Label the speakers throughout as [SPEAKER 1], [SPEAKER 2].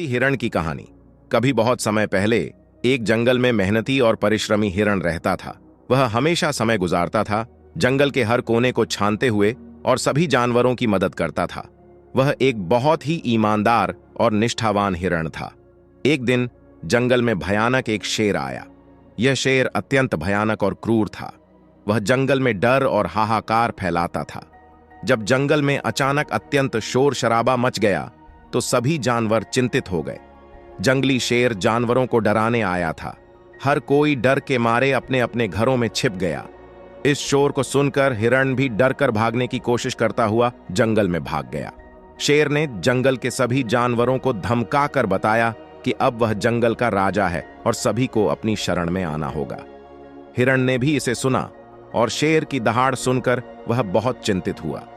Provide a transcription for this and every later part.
[SPEAKER 1] हिरण की कहानी। कभी बहुत समय पहले एक जंगल में मेहनती और परिश्रमी हिरण रहता था। वह हमेशा समय गुजारता था, जंगल के हर कोने को छानते हुए और सभी जानवरों की मदद करता था। वह एक बहुत ही ईमानदार और निष्ठावान हिरण था। एक दिन जंगल में भयानक एक शेर आया। यह शेर अत्यंत भयानक और क्रूर था। वह जंगल में डर और हाहाकार फैलाता था। जब जंगल में अचानक अत्यंत शोर शराबा मच गया तो सभी जानवर चिंतित हो गए। जंगली शेर जानवरों को डराने आया था। हर कोई डर के मारे अपने अपने घरों में छिप गया। इस शोर को सुनकर हिरण भी डर कर भागने की कोशिश करता हुआ जंगल में भाग गया। शेर ने जंगल के सभी जानवरों को धमका कर बताया कि अब वह जंगल का राजा है और सभी को अपनी शरण में आना होगा। हिरण ने भी इसे सुना और शेर की दहाड़ सुनकर वह बहुत चिंतित हुआ।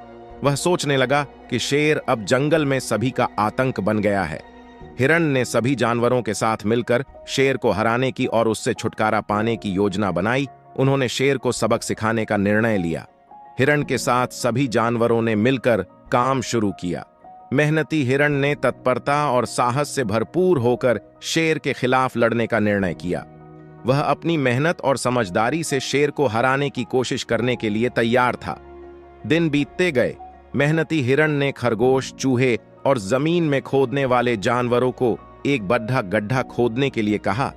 [SPEAKER 1] वह सोचने लगा कि शेर अब जंगल में सभी का आतंक बन गया है। हिरण ने सभी जानवरों के साथ मिलकर शेर को हराने की और उससे छुटकारा पाने की योजना बनाई। उन्होंने शेर को सबक सिखाने का निर्णय लिया। हिरण के साथ सभी जानवरों ने मिलकर काम शुरू किया। मेहनती हिरण ने तत्परता और साहस से भरपूर होकर शेर के खिलाफ लड़ने का निर्णय किया। वह अपनी मेहनत और समझदारी से शेर को हराने की कोशिश करने के लिए तैयार था। दिन बीतते गए। मेहनती हिरण ने खरगोश, चूहे और जमीन में खोदने वाले जानवरों को एक बड़ा गड्ढा खोदने के लिए कहा।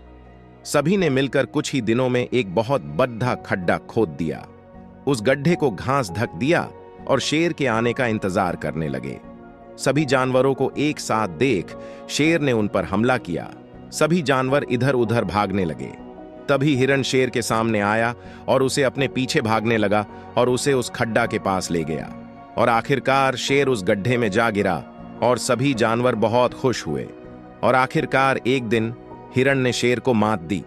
[SPEAKER 1] सभी ने मिलकर कुछ ही दिनों में एक बहुत बड़ा खड्डा खोद दिया। उस गड्ढे को घास ढक दिया और शेर के आने का इंतजार करने लगे। सभी जानवरों को एक साथ देख शेर ने उन पर हमला किया। सभी जानवर इधर उधर भागने लगे। तभी हिरण शेर के सामने आया और उसे अपने पीछे भागने लगा और उसे उस खड्डा के पास ले गया। और आखिरकार शेर उस गड्ढे में जा गिरा और सभी जानवर बहुत खुश हुए। और आखिरकार एक दिन हिरण ने शेर को मात दी।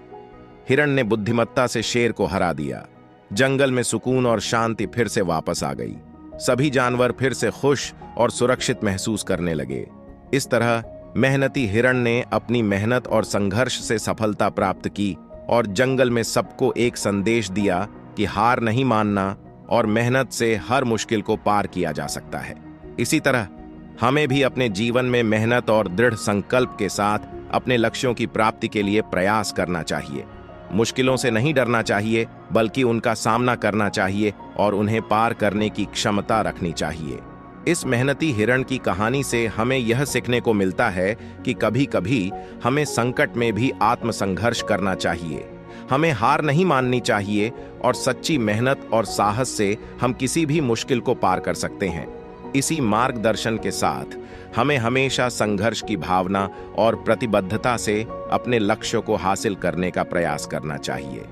[SPEAKER 1] हिरण ने बुद्धिमत्ता से शेर को हरा दिया। जंगल में सुकून और शांति फिर से वापस आ गई। सभी जानवर फिर से खुश और सुरक्षित महसूस करने लगे। इस तरह मेहनती हिरण ने अपनी मेहनत और संघर्ष से सफलता प्राप्त की और जंगल में सबको एक संदेश दिया कि हार नहीं मानना और मेहनत से हर मुश्किल को पार किया जा सकता है। इसी तरह हमें भी अपने जीवन में मेहनत और दृढ़ संकल्प के साथ अपने लक्ष्यों की प्राप्ति के लिए प्रयास करना चाहिए। मुश्किलों से नहीं डरना चाहिए, बल्कि उनका सामना करना चाहिए और उन्हें पार करने की क्षमता रखनी चाहिए। इस मेहनती हिरण की कहानी से हमें यह सीखने को मिलता है कि कभी कभी हमें संकट में भी आत्मसंघर्ष करना चाहिए। हमें हार नहीं माननी चाहिए और सच्ची मेहनत और साहस से हम किसी भी मुश्किल को पार कर सकते हैं। इसी मार्गदर्शन के साथ हमें हमेशा संघर्ष की भावना और प्रतिबद्धता से अपने लक्ष्यों को हासिल करने का प्रयास करना चाहिए।